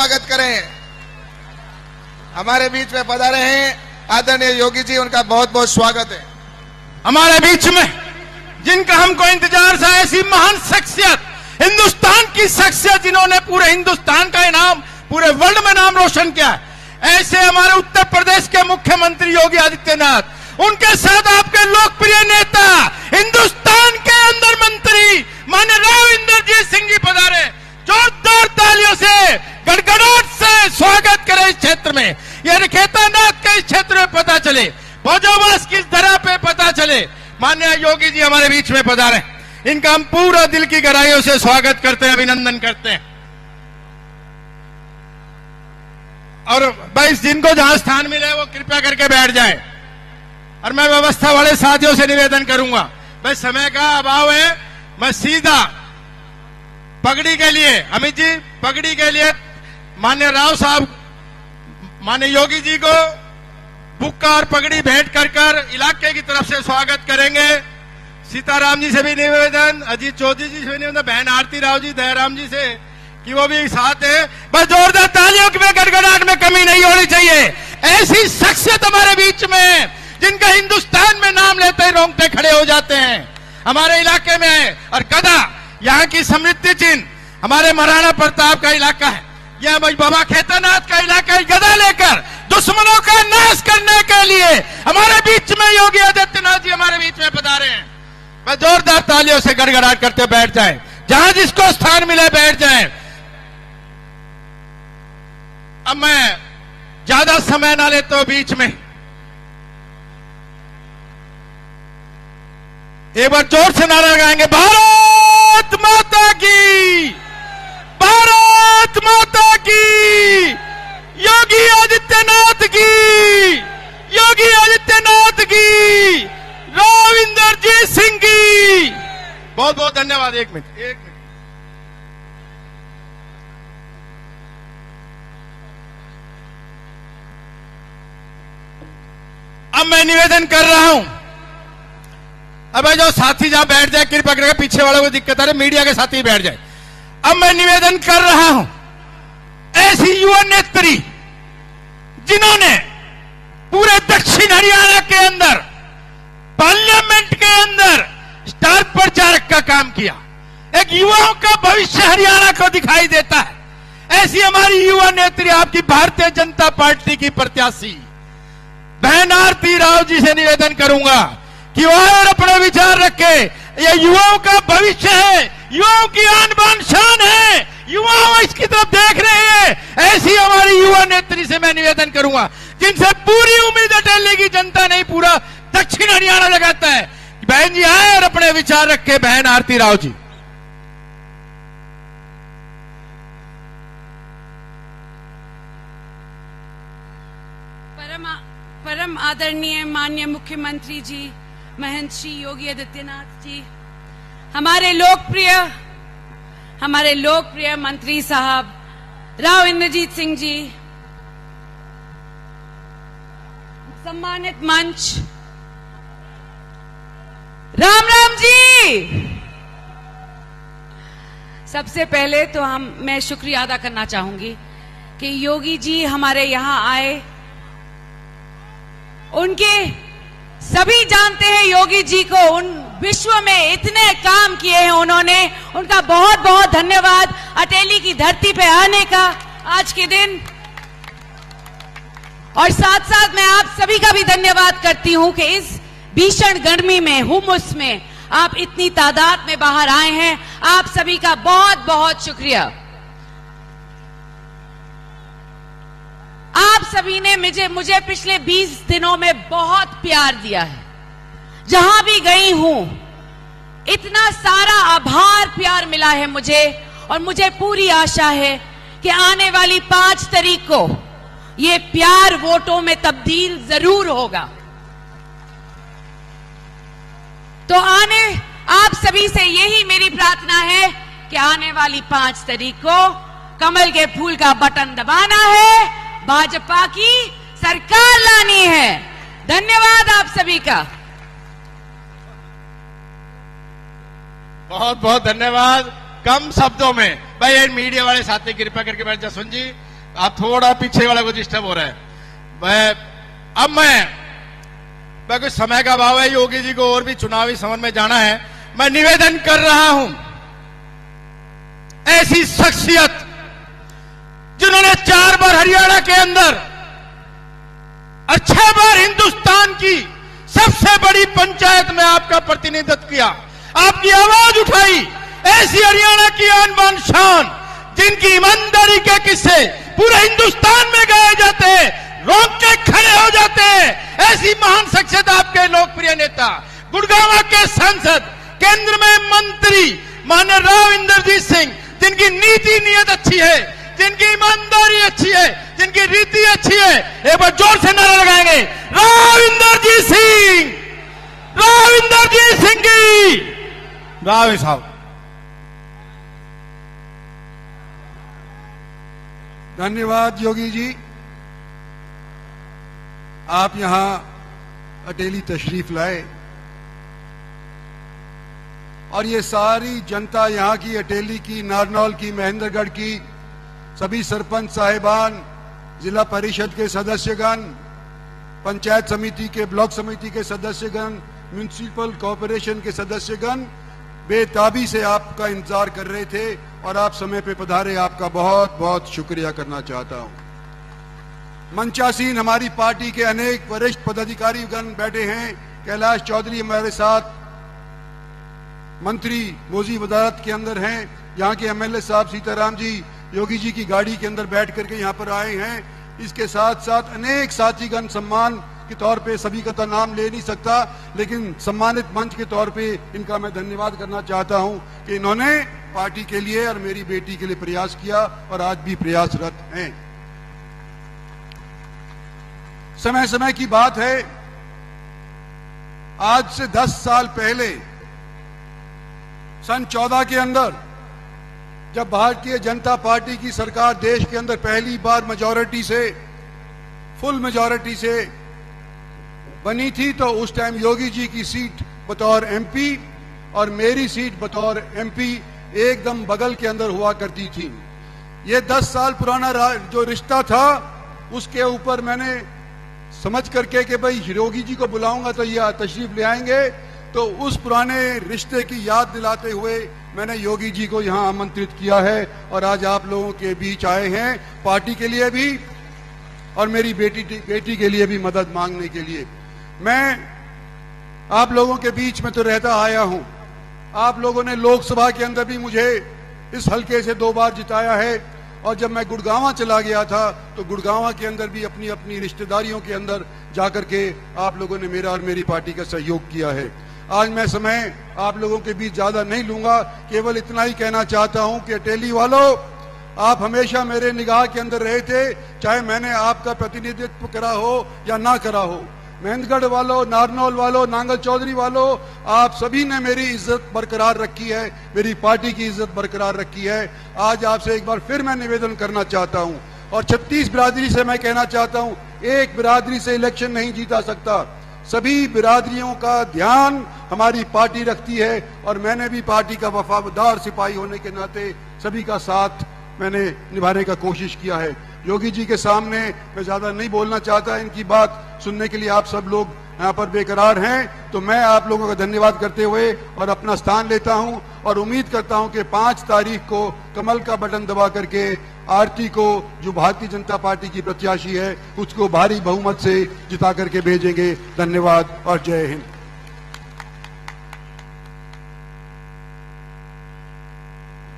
स्वागत करें। हमारे बीच में पधारे हैं आदरणीय योगी जी, उनका बहुत बहुत स्वागत है। हमारे बीच में जिनका हमको इंतजार था, ऐसी महान शख्सियत, हिंदुस्तान की शख्सियत जिन्होंने पूरे हिंदुस्तान का नाम, पूरे वर्ल्ड में नाम रोशन किया, ऐसे हमारे उत्तर प्रदेश के मुख्यमंत्री योगी आदित्यनाथ, उनके साथ आपके लोकप्रिय नेता, हिंदुस्तान के अंदर मंत्री माननीय राव इंद्रजीत सिंह जी पधारे। जोरदार तालियों से, गड़गड़ाहट से स्वागत करें इस क्षेत्र में। यह निकेतनाथ के इस क्षेत्र में पता चले, भोजोवास की धरा पे पता चले, माननीय योगी जी हमारे बीच में पधारे। इनका हम पूरा दिल की गहराइयों से स्वागत करते हैं, अभिनंदन करते हैं। और भाई जिनको जहां स्थान मिले वो कृपया करके बैठ जाए। और मैं व्यवस्था वाले साथियों से निवेदन करूंगा, भाई समय का अभाव है, मैं सीधा पगड़ी के लिए, अमित जी पगड़ी के लिए माननीय राव साहब, माननीय योगी जी को बुक्का और पगड़ी भेंट कर इलाके की तरफ से स्वागत करेंगे। सीताराम जी से भी निवेदन, अजीत चौधरी जी से भी निवेदन, बहन आरती राव जी, दयाराम जी से कि वो भी साथ है। बस जोरदार तालियों में गड़गड़ाहट में कमी नहीं होनी चाहिए। ऐसी शख्सियत हमारे बीच में जिनका हिंदुस्तान में नाम लेते ही रोंगटे खड़े हो जाते हैं, हमारे इलाके में है। और गदा यहाँ की समृद्धि चिन्ह, हमारे महाराणा प्रताप का इलाका है, यह बाबा खेतनाथ का इलाका है। गदा लेकर दुश्मनों का नाश करने के लिए हमारे बीच में योगी आदित्यनाथ जी हमारे बीच में पधारे हैं। बस जोरदार तालियों से गड़गड़ाहट करते बैठ जाए, जहां जिसको स्थान मिले बैठ जाए। अब मैं ज्यादा समय ना लेता हूं, बीच में एक बार जोर से नारा लगाएंगे, भारत माता की, भारत माता की, योगी आदित्यनाथ की, योगी आदित्यनाथ की, राव इंद्रजीत सिंह की। बहुत बहुत धन्यवाद। एक मिनट। अब मैं निवेदन कर रहा हूं, अब जो साथी जहां बैठ जाए कृपया करके, पीछे वालों को दिक्कत आ रही, मीडिया के साथी बैठ जाए। अब मैं निवेदन कर रहा हूं, ऐसी युवा नेत्री जिन्होंने पूरे दक्षिण हरियाणा के अंदर, पार्लियामेंट के अंदर स्टार प्रचारक का काम किया, एक युवाओं का भविष्य हरियाणा को दिखाई देता है। ऐसी हमारी युवा नेत्री, आपकी भारतीय जनता पार्टी की प्रत्याशी बहन आरती राव जी से निवेदन करूंगा कि वो और अपने विचार रखे। ये युवाओं का भविष्य है, युवाओं की आन बान शान है, युवा इसकी तरफ देख रहे हैं। ऐसी हमारी युवा नेत्री से मैं निवेदन करूंगा, जिनसे पूरी उम्मीद है दिल्ली की जनता नहीं, पूरा दक्षिण हरियाणा लगाता है। बहन जी आए और अपने विचार रखे। बहन आरती राव जी। परम आदरणीय माननीय मुख्यमंत्री जी महंत श्री योगी आदित्यनाथ जी, हमारे लोकप्रिय मंत्री साहब राव इंद्रजीत सिंह जी, सम्मानित मंच, राम राम जी। सबसे पहले तो मैं शुक्रिया अदा करना चाहूंगी कि योगी जी हमारे यहां आए। उनके सभी जानते हैं योगी जी को, उन विश्व में इतने काम किए हैं उन्होंने, उनका बहुत बहुत धन्यवाद अटेली की धरती पे आने का आज के दिन। और साथ साथ मैं आप सभी का भी धन्यवाद करती हूं कि इस भीषण गर्मी में, हुमस में आप इतनी तादाद में बाहर आए हैं। आप सभी का बहुत बहुत शुक्रिया। आप सभी ने मुझे पिछले 20 दिनों में बहुत प्यार दिया है। जहां भी गई हूं इतना सारा आभार प्यार मिला है मुझे, और मुझे पूरी आशा है कि आने वाली 5 तारीख को ये प्यार वोटों में तब्दील जरूर होगा। तो आप सभी से यही मेरी प्रार्थना है कि आने वाली 5 तारीख को कमल के फूल का बटन दबाना है, भाजपा की सरकार लानी है। धन्यवाद आप सभी का। बहुत बहुत धन्यवाद। कम शब्दों में भाई मीडिया वाले साथी कृपया करके बैठ जा। सुन जी आप थोड़ा पीछे वाले को डिस्टर्ब हो रहा है। मैं कुछ समय का अभाव है, योगी जी को और भी चुनावी समर में जाना है। मैं निवेदन कर रहा हूं, ऐसी शख्सियत जिन्होंने 4 बार हरियाणा के अंदर और 6 बार हिंदुस्तान की सबसे बड़ी पंचायत में आपका प्रतिनिधित्व किया, आपकी आवाज उठाई, ऐसी हरियाणा की आन बान शान, जिनकी ईमानदारी के किस्से पूरे हिंदुस्तान में गाए जाते हैं, रोक के खड़े हो जाते हैं, ऐसी महान शख्सियत आपके लोकप्रिय नेता, गुड़गांव के सांसद, केंद्र में मंत्री माननीय राव इंद्रजीत सिंह, जिनकी नीति नियत अच्छी है, जिनकी ईमानदारी अच्छी है, जिनकी रीति अच्छी है। एक बार जोर से नारा लगाएंगे, राव इंद्रजीत सिंह, राव इंद्रजीत सिंह की राव साहब। धन्यवाद योगी जी, आप यहां अटेली तशरीफ लाए और ये सारी जनता यहाँ की, अटेली की, नारनौल की, महेंद्रगढ़ की, सभी सरपंच साहिबान, जिला परिषद के सदस्यगण, पंचायत समिति के, ब्लॉक समिति के सदस्यगण, म्युनिसिपल कॉर्पोरेशन के सदस्यगण बेताबी से आपका इंतजार कर रहे थे और आप समय पे पधारे। आपका बहुत बहुत शुक्रिया करना चाहता हूं। मंचासीन हमारी पार्टी के अनेक वरिष्ठ पदाधिकारी गण बैठे हैं। कैलाश चौधरी हमारे साथ मंत्री मोजी वजारत के अंदर हैं। यहाँ के एमएलए साहब सीताराम जी योगी जी की गाड़ी के अंदर बैठ करके यहाँ पर आए हैं। इसके साथ साथ अनेक साथीगण, सम्मान के तौर पे सभी का तो नाम ले नहीं सकता, लेकिन सम्मानित मंच के तौर पे इनका मैं धन्यवाद करना चाहता हूं कि इन्होंने पार्टी के लिए और मेरी बेटी के लिए प्रयास किया और आज भी प्रयासरत हैं। समय समय की बात है, आज से 10 साल पहले सन 14 के अंदर जब भारतीय जनता पार्टी की सरकार देश के अंदर पहली बार मेजॉरिटी से, फुल मेजॉरिटी से बनी थी, तो उस टाइम योगी जी की सीट बतौर एमपी और मेरी सीट बतौर एमपी एकदम बगल के अंदर हुआ करती थी। ये 10 साल पुराना जो रिश्ता था, उसके ऊपर मैंने समझ करके कि भाई योगी जी को बुलाऊंगा तो ये तशरीफ ले आएंगे, तो उस पुराने रिश्ते की याद दिलाते हुए मैंने योगी जी को यहाँ आमंत्रित किया है और आज आप लोगों के बीच आए हैं, पार्टी के लिए भी और मेरी बेटी के लिए भी मदद मांगने के लिए। मैं आप लोगों के बीच में तो रहता आया हूं। आप लोगों ने लोकसभा के अंदर भी मुझे इस हलके से 2 बार जिताया है और जब मैं गुड़गांव चला गया था तो गुड़गांव के अंदर भी अपनी अपनी रिश्तेदारियों के अंदर जाकर के आप लोगों ने मेरा और मेरी पार्टी का सहयोग किया है। आज मैं समय आप लोगों के बीच ज्यादा नहीं लूंगा, केवल इतना ही कहना चाहता हूं कि अटेली वालों, आप हमेशा मेरे निगाह के अंदर रहे थे, चाहे मैंने आपका प्रतिनिधित्व करा हो या ना करा हो। महेंद्रगढ़ वालों, नारनौल वालों, नांगल चौधरी वालों, आप सभी ने मेरी इज्जत बरकरार रखी है, मेरी पार्टी की इज्जत बरकरार रखी है। आज आपसे एक बार फिर मैं निवेदन करना चाहता हूं और 36 बिरादरी से मैं कहना चाहता हूं, एक बिरादरी से इलेक्शन नहीं जीता सकता। सभी बिरादरियों का ध्यान हमारी पार्टी रखती है और मैंने भी पार्टी का वफादार सिपाही होने के नाते सभी का साथ मैंने निभाने का कोशिश किया है। योगी जी के सामने मैं ज्यादा नहीं बोलना चाहता, इनकी बात सुनने के लिए आप सब लोग यहाँ पर बेकरार हैं, तो मैं आप लोगों का धन्यवाद करते हुए और अपना स्थान लेता हूं और उम्मीद करता हूं कि 5 तारीख को कमल का बटन दबा करके आरती को, जो भारतीय जनता पार्टी की प्रत्याशी है, उसको भारी बहुमत से जिता करके भेजेंगे। धन्यवाद और जय हिंद।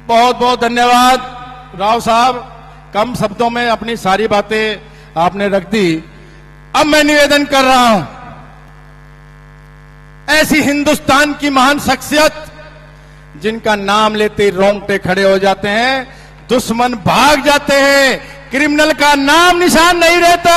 बहुत बहुत धन्यवाद राव साहब, कम शब्दों में अपनी सारी बातें आपने रख दी। अब मैं निवेदन कर रहा हूं, ऐसी हिंदुस्तान की महान शख्सियत जिनका नाम लेते ही रोंगटे खड़े हो जाते हैं, दुश्मन भाग जाते हैं, क्रिमिनल का नाम निशान नहीं रहता,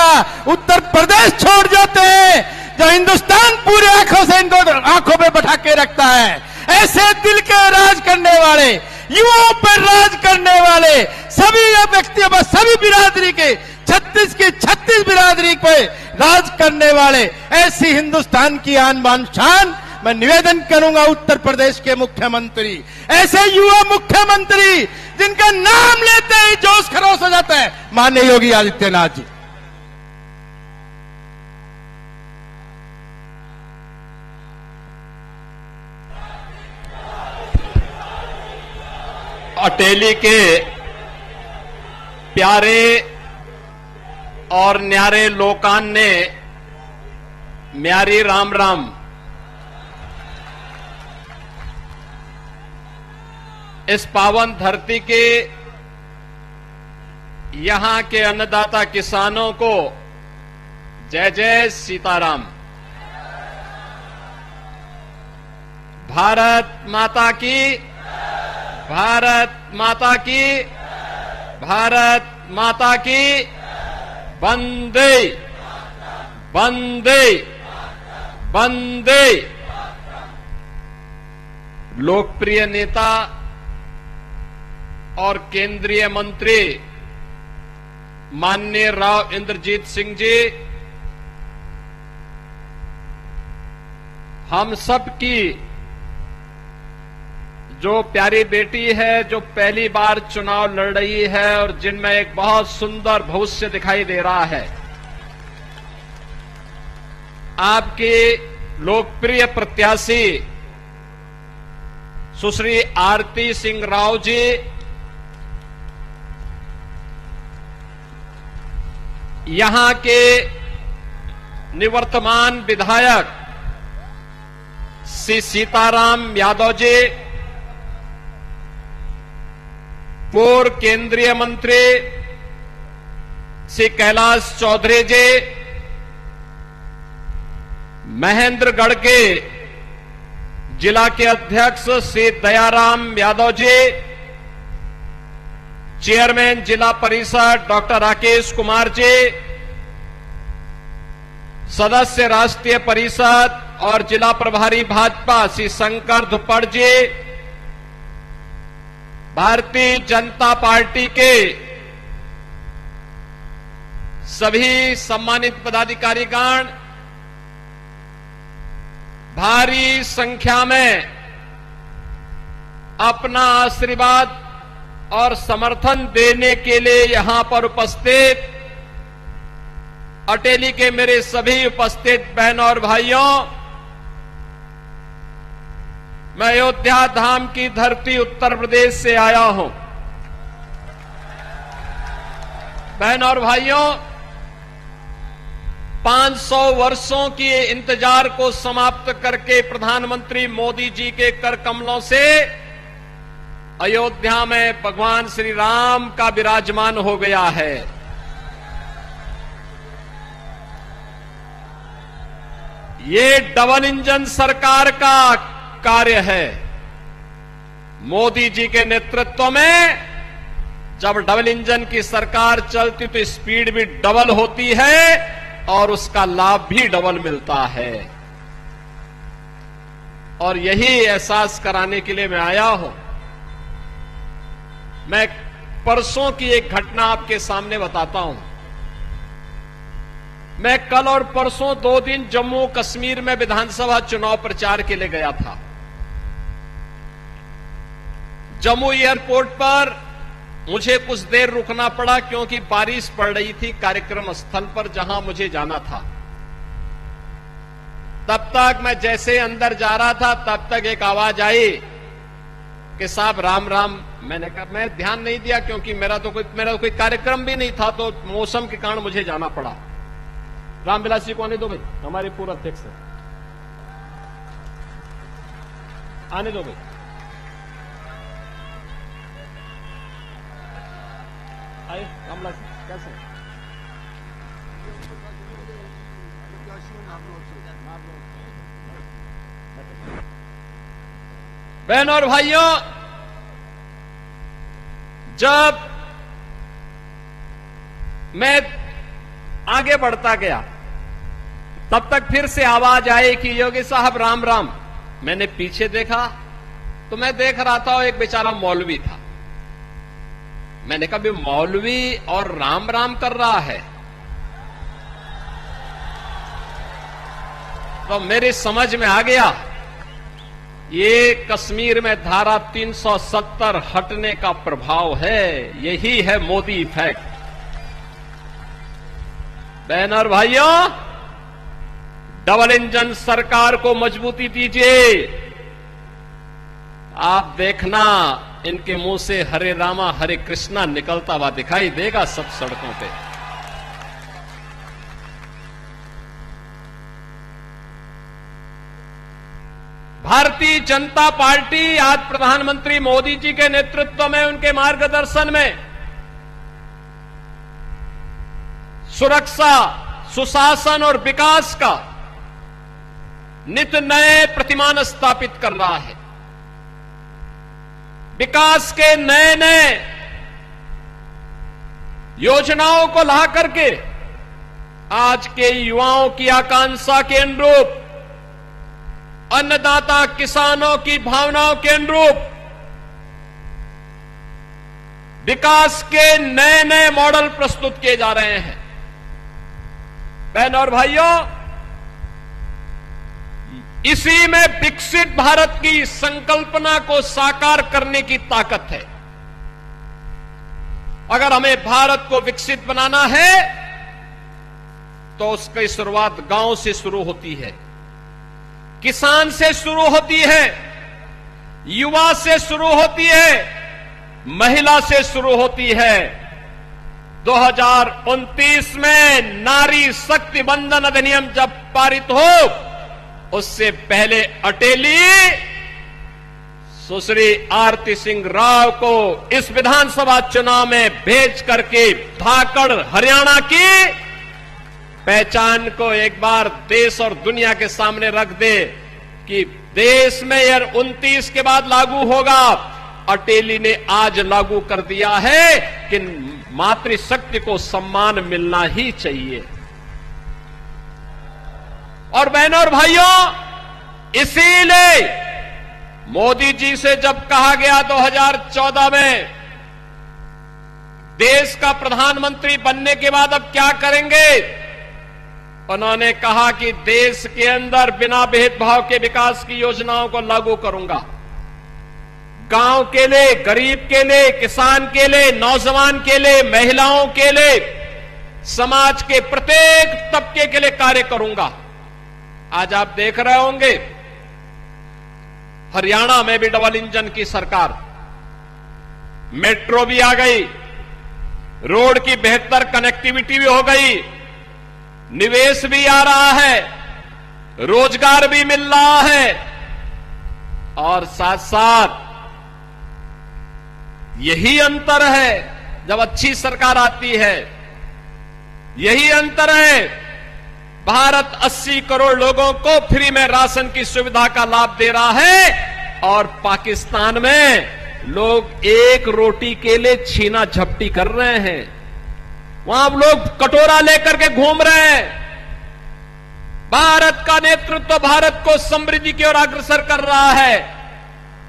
उत्तर प्रदेश छोड़ जाते हैं, जो हिंदुस्तान पूरे आंखों से इनको आंखों पे बैठा के रखता है। ऐसे दिल के राज करने वाले, युवाओं पर राज करने वाले, सभी व्यक्तियों पर, सभी बिरादरी के 36 बिरादरी पे राज करने वाले, ऐसी हिंदुस्तान की आन बान शान मैं निवेदन करूंगा उत्तर प्रदेश के मुख्यमंत्री, ऐसे युवा मुख्यमंत्री जिनका नाम लेते ही जोश खरोश हो जाता है, माननीय योगी आदित्यनाथ जी। अटेली के प्यारे और न्यारे लोकान ने म्यारी राम राम। इस पावन धरती के यहां के अन्नदाता किसानों को जय जय सीताराम। भारत माता की, भारत माता की, भारत माता की। वंदे वंदे वंदे। लोकप्रिय नेता और केंद्रीय मंत्री माननीय राव इंद्रजीत सिंह जी, हम सब की जो प्यारी बेटी है, जो पहली बार चुनाव लड़ रही है और जिनमें एक बहुत सुंदर भविष्य दिखाई दे रहा है, आपकी लोकप्रिय प्रत्याशी सुश्री आरती सिंह राव जी, यहां के निवर्तमान विधायक श्री सीताराम यादव जी, पूर्व केंद्रीय मंत्री श्री कैलाश चौधरी जी, महेंद्रगढ़ के जिला के अध्यक्ष श्री दयाराम यादव जी, चेयरमैन जिला परिषद डॉक्टर राकेश कुमार जी, सदस्य राष्ट्रीय परिषद और जिला प्रभारी भाजपा श्री शंकर धुप्पड़ जी, भारतीय जनता पार्टी के सभी सम्मानित पदाधिकारीगण, भारी संख्या में अपना आशीर्वाद और समर्थन देने के लिए यहां पर उपस्थित अटेली के मेरे सभी उपस्थित बहनों और भाइयों, मैं अयोध्या धाम की धरती उत्तर प्रदेश से आया हूं। बहनों और भाइयों, 500 वर्षों की इंतजार को समाप्त करके प्रधानमंत्री मोदी जी के कर कमलों से अयोध्या में भगवान श्री राम का विराजमान हो गया है। ये डबल इंजन सरकार का कार्य है। मोदी जी के नेतृत्व में जब डबल इंजन की सरकार चलती तो स्पीड भी डबल होती है और उसका लाभ भी डबल मिलता है। और यही एहसास कराने के लिए मैं आया हूं। मैं परसों की एक घटना आपके सामने बताता हूं। मैं कल और परसों 2 दिन जम्मू कश्मीर में विधानसभा चुनाव प्रचार के लिए गया था। जम्मू एयरपोर्ट पर मुझे कुछ देर रुकना पड़ा क्योंकि बारिश पड़ रही थी कार्यक्रम स्थल पर जहां मुझे जाना था। तब तक मैं जैसे अंदर जा रहा था तब तक एक आवाज आई कि साहब राम राम। मैंने कहा, मैं ध्यान नहीं दिया क्योंकि मेरा तो कोई कार्यक्रम भी नहीं था, तो मौसम के कारण मुझे जाना पड़ा। रामविलास जी को आने दो भाई, हमारे पूर्व अध्यक्ष है, आने दो भाई। आए रामविलास जी, कैसे? बहनों और भाइयों, जब मैं आगे बढ़ता गया तब तक फिर से आवाज आई कि योगी साहब राम राम। मैंने पीछे देखा तो मैं देख रहा था एक बेचारा मौलवी था। मैंने कहा, मौलवी और राम राम कर रहा है। तो मेरी समझ में आ गया ये कश्मीर में धारा 370 हटने का प्रभाव है। यही है मोदी इफेक्ट। बहन और भाइयों, डबल इंजन सरकार को मजबूती दीजिए। आप देखना, इनके मुंह से हरे रामा हरे कृष्णा निकलता हुआ दिखाई देगा सब सड़कों पे। भारतीय जनता पार्टी आज प्रधानमंत्री मोदी जी के नेतृत्व में, उनके मार्गदर्शन में सुरक्षा, सुशासन और विकास का नित नए प्रतिमान स्थापित कर रहा है। विकास के नए नए योजनाओं को ला करके आज के युवाओं की आकांक्षा के अनुरूप, अन्नदाता किसानों की भावनाओं के अनुरूप विकास के नए नए मॉडल प्रस्तुत किए जा रहे हैं। बहन और भाइयों, इसी में विकसित भारत की संकल्पना को साकार करने की ताकत है। अगर हमें भारत को विकसित बनाना है तो उसकी शुरुआत गांव से शुरू होती है, किसान से शुरू होती है, युवा से शुरू होती है, महिला से शुरू होती है। 2029 में नारी शक्ति बंधन अधिनियम जब पारित हो, उससे पहले अटेली सुश्री आरती सिंह राव को इस विधानसभा चुनाव में भेज करके धाकड़ हरियाणा की पहचान को एक बार देश और दुनिया के सामने रख दे कि देश में यह 29 के बाद लागू होगा। अटेली ने आज लागू कर दिया है कि मातृशक्ति को सम्मान मिलना ही चाहिए। और बहनों और भाइयों, इसीलिए मोदी जी से जब कहा गया 2014 में देश का प्रधानमंत्री बनने के बाद अब क्या करेंगे, उन्होंने कहा कि देश के अंदर बिना भेदभाव के विकास की योजनाओं को लागू करूंगा। गांव के लिए, गरीब के लिए, किसान के लिए, नौजवान के लिए, महिलाओं के लिए, समाज के प्रत्येक तबके के लिए कार्य करूंगा। आज आप देख रहे होंगे हरियाणा में भी डबल इंजन की सरकार, मेट्रो भी आ गई, रोड की बेहतर कनेक्टिविटी भी हो गई, निवेश भी आ रहा है, रोजगार भी मिल रहा है, और साथ साथ यही अंतर है जब अच्छी सरकार आती है, यही अंतर है। भारत 80 करोड़ लोगों को फ्री में राशन की सुविधा का लाभ दे रहा है, और पाकिस्तान में लोग एक रोटी के लिए छीना झपटी कर रहे हैं। वहां लोग कटोरा लेकर के घूम रहे हैं। भारत का नेतृत्व भारत को समृद्धि की ओर अग्रसर कर रहा है।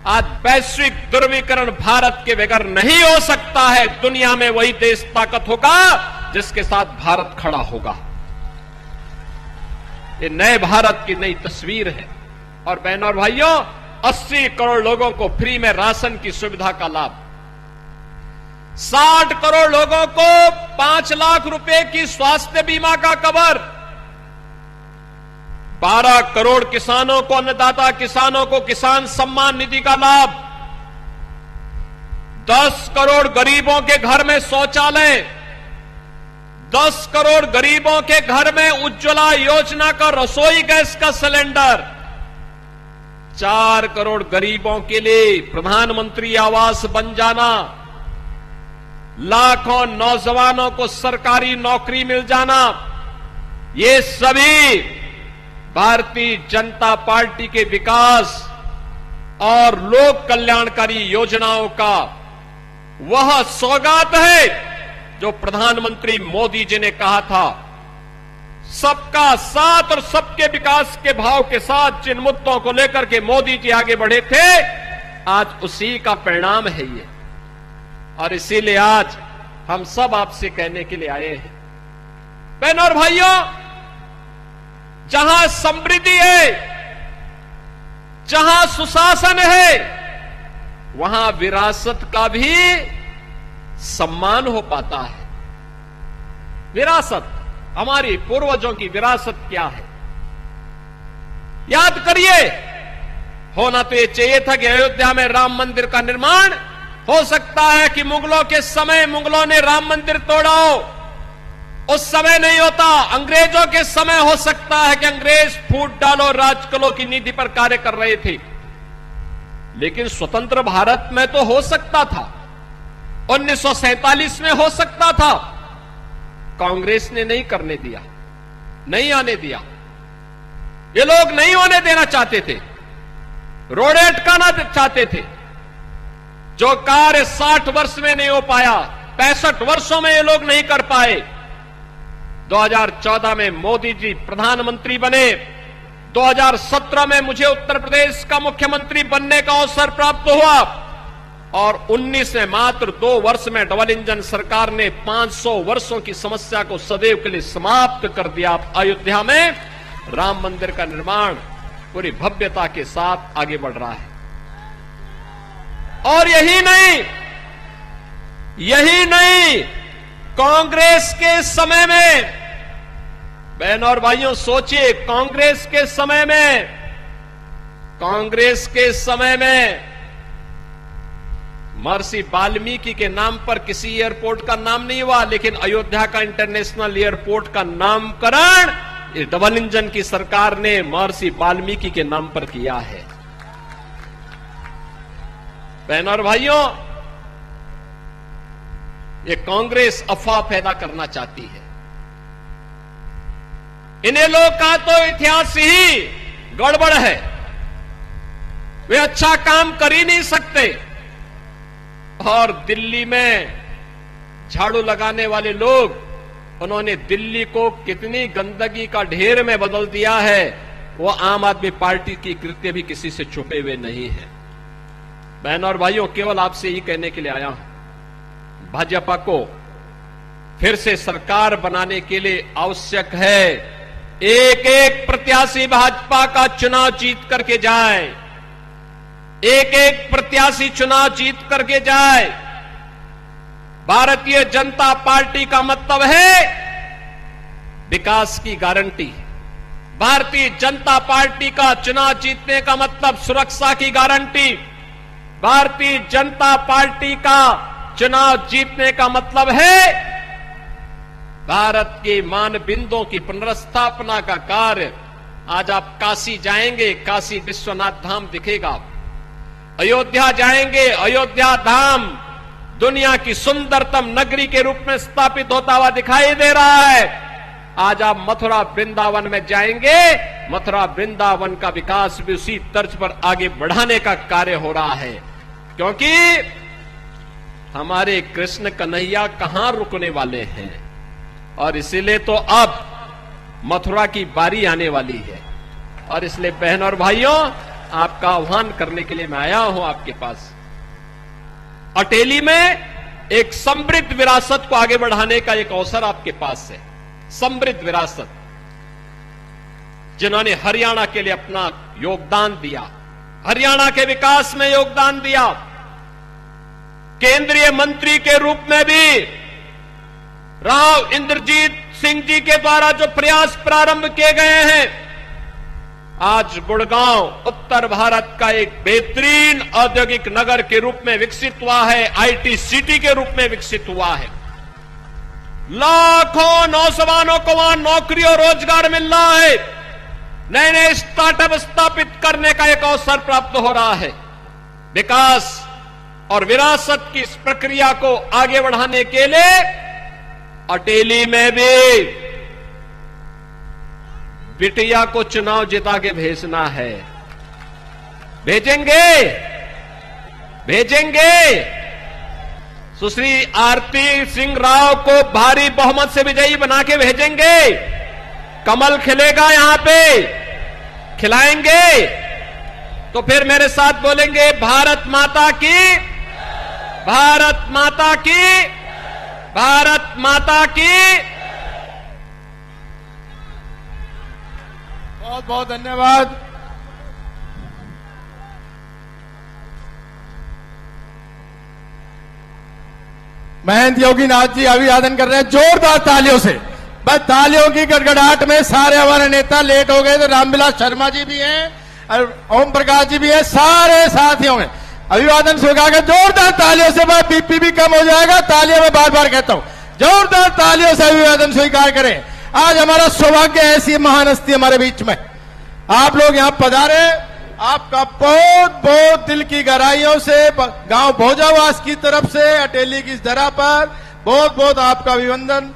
आज वैश्विक ध्रुवीकरण भारत के बगैर नहीं हो सकता है। दुनिया में वही देश ताकत होगा जिसके साथ भारत खड़ा होगा। ये नए भारत की नई तस्वीर है। और बहनों और भाइयों, 80 करोड़ लोगों को फ्री में राशन की सुविधा का लाभ, 60 करोड़ लोगों को 5 लाख रुपए की स्वास्थ्य बीमा का कवर, 12 करोड़ किसानों को, अन्नदाता किसानों को किसान सम्मान निधि का लाभ, 10 करोड़ गरीबों के घर में शौचालय, 10 करोड़ गरीबों के घर में उज्ज्वला योजना का रसोई गैस का सिलेंडर, 4 करोड़ गरीबों के लिए प्रधानमंत्री आवास बन जाना, लाखों नौजवानों को सरकारी नौकरी मिल जाना। ये सभी भारतीय जनता पार्टी के विकास और लोक कल्याणकारी योजनाओं का वह सौगात है जो प्रधानमंत्री मोदी जी ने कहा था। सबका साथ और सबके विकास के भाव के साथ जिन मुद्दों को लेकर के मोदी जी आगे बढ़े थे, आज उसी का परिणाम है ये। और इसीलिए आज हम सब आपसे कहने के लिए आए हैं, बहनों और भाइयों, जहां समृद्धि है, जहां सुशासन है, वहां विरासत का भी सम्मान हो पाता है। विरासत, हमारी पूर्वजों की विरासत क्या है। याद करिए, होना तो यह चाहिए था कि अयोध्या में राम मंदिर का निर्माण हो सकता है कि मुगलों के समय मुगलों ने राम मंदिर तोड़ा हो, उस समय नहीं होता। अंग्रेजों के समय हो सकता है कि अंग्रेज फूट डालो राजकलो की नीति पर कार्य कर रहे थे, लेकिन स्वतंत्र भारत में तो हो सकता था, 1947 में हो सकता था। कांग्रेस ने नहीं करने दिया, नहीं आने दिया। ये लोग नहीं होने देना चाहते थे, रोड़े अटकाना चाहते थे। जो कार्य 60 वर्ष में नहीं हो पाया, 65 वर्षों में ये लोग नहीं कर पाए। 2014 में मोदी जी प्रधानमंत्री बने, 2017 में मुझे उत्तर प्रदेश का मुख्यमंत्री बनने का अवसर प्राप्त हुआ, और 19 में मात्र 2 वर्ष में डबल इंजन सरकार ने 500 वर्षों की समस्या को सदैव के लिए समाप्त कर दिया। अयोध्या में राम मंदिर का निर्माण पूरी भव्यता के साथ आगे बढ़ रहा है। और यही नहीं, कांग्रेस के समय में, बहनों और भाइयों सोचिए, कांग्रेस के समय में महर्षि वाल्मीकि के नाम पर किसी एयरपोर्ट का नाम नहीं हुआ, लेकिन अयोध्या का इंटरनेशनल एयरपोर्ट का नामकरण इस डबल इंजन की सरकार ने महर्षि वाल्मीकि के नाम पर किया है। बहनों और भाइयों, ये कांग्रेस अफवाह पैदा करना चाहती है। इन्हें लोग का तो इतिहास ही गड़बड़ है, वे अच्छा काम कर ही नहीं सकते। और दिल्ली में झाड़ू लगाने वाले लोग, उन्होंने दिल्ली को कितनी गंदगी का ढेर में बदल दिया है, वो आम आदमी पार्टी की कृत्य भी किसी से छुपे हुए नहीं है। बहनों और भाइयों, केवल आपसे ही कहने के लिए आया हूं, भाजपा को फिर से सरकार बनाने के लिए आवश्यक है एक एक प्रत्याशी भाजपा का चुनाव जीत करके जाए, एक एक प्रत्याशी चुनाव जीत करके जाए। भारतीय जनता पार्टी का मतलब है विकास की गारंटी। भारतीय जनता पार्टी का चुनाव जीतने का मतलब सुरक्षा की गारंटी। भारतीय जनता पार्टी का चुनाव जीतने का मतलब है भारत के मानबिंदुओं की पुनर्स्थापना का कार्य। आज आप काशी जाएंगे, काशी विश्वनाथ धाम दिखेगा। अयोध्या जाएंगे, अयोध्या धाम दुनिया की सुंदरतम नगरी के रूप में स्थापित होता हुआ दिखाई दे रहा है। आज आप मथुरा वृंदावन में जाएंगे, मथुरा वृंदावन का विकास भी उसी तर्ज पर आगे बढ़ाने का कार्य हो रहा है, क्योंकि हमारे कृष्ण कन्हैया कहां रुकने वाले हैं। और इसीलिए तो अब मथुरा की बारी आने वाली है। और इसलिए बहनों और भाइयों, आपका आह्वान करने के लिए मैं आया हूं आपके पास। अटेली में एक समृद्ध विरासत को आगे बढ़ाने का एक अवसर आपके पास है। समृद्ध विरासत, जिन्होंने हरियाणा के लिए अपना योगदान दिया, हरियाणा के विकास में योगदान दिया। केंद्रीय मंत्री के रूप में भी राव इंद्रजीत सिंह जी के द्वारा जो प्रयास प्रारंभ किए गए हैं, आज गुड़गांव उत्तर भारत का एक बेहतरीन औद्योगिक नगर के रूप में विकसित हुआ है, आईटी सिटी के रूप में विकसित हुआ है। लाखों नौजवानों को वहां नौकरी और रोजगार मिल रहा है। नए नए स्टार्टअप स्थापित करने का एक अवसर प्राप्त हो रहा है। विकास और विरासत की इस प्रक्रिया को आगे बढ़ाने के लिए अटेली में भी बिटिया को चुनाव जिता के भेजना है। भेजेंगे, भेजेंगे। सुश्री आरती सिंह राव को भारी बहुमत से विजयी बना के भेजेंगे। कमल खिलेगा यहां पे, खिलाएंगे। तो फिर मेरे साथ बोलेंगे, भारत माता की, भारत माता की, भारत माता की। बहुत बहुत धन्यवाद। महंत योगीनाथ जी अभिवादन कर रहे हैं जोरदार तालियों से। बस तालियों की गड़गड़ाहट में सारे हमारे नेता लेट हो गए, तो रामविलास शर्मा जी भी हैं और ओम प्रकाश जी भी हैं, सारे साथियों में अभिवादन स्वीकार कर जोरदार तालियों से बीपी भी कम हो जाएगा। तालियों में बार बार कहता हूं, जोरदार तालियों से अभिवादन स्वीकार करें। आज हमारा सौभाग्य है ऐसी महान हस्ती हमारे बीच में आप लोग यहां पधारे। आपका बहुत बहुत दिल की गहराइयों से गांव भोजावास की तरफ से अटेली की इस धरा पर बहुत बहुत आपका अभिनंदन।